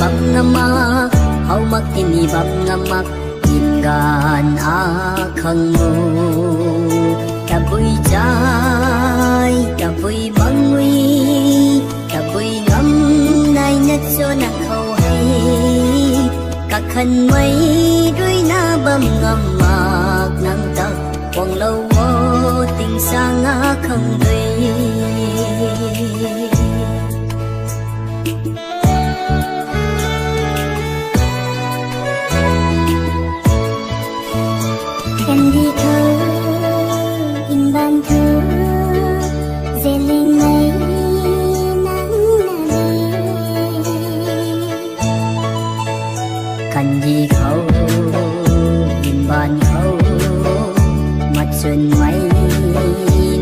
bam ngamak hau mak tini bam ngamak ingan akhang mo tapui chai tapui mangui tapui ngam nai nhất cho nang khâu hay các khăn mây đuôi na bam ngamak nang tak quang lâu vô tình sang akhang đuôi em đi thơ in ban thơ dệt lên mây nắng khăn gì khâu in ban khâu mặt xuân mây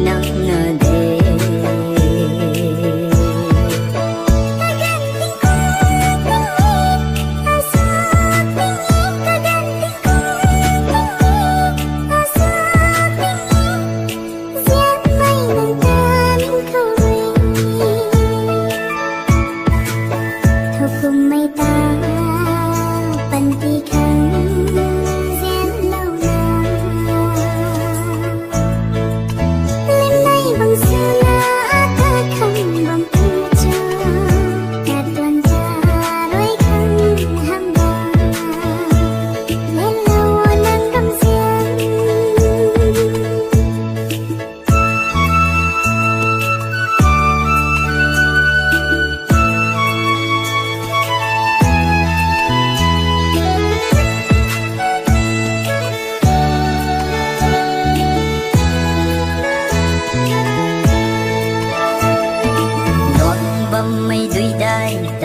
nắng đê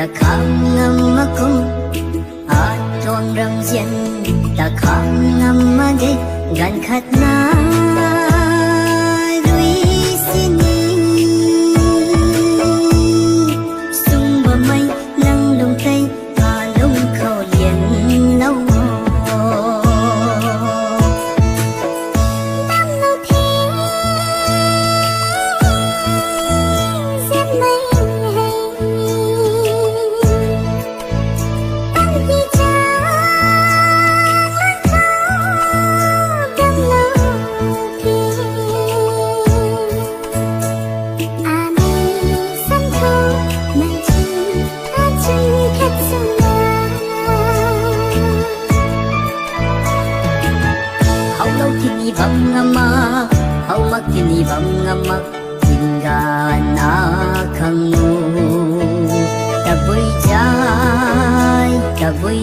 ta khang ngam ma kum a tuang rang jen ta khang ngam ma ge gan khat na rui sini sung ba mai nang lung tay ta lung khâu liền lâu tini bam ngamak hau mak tini bam ngamak ingan akhang mo ta vui chai ta vui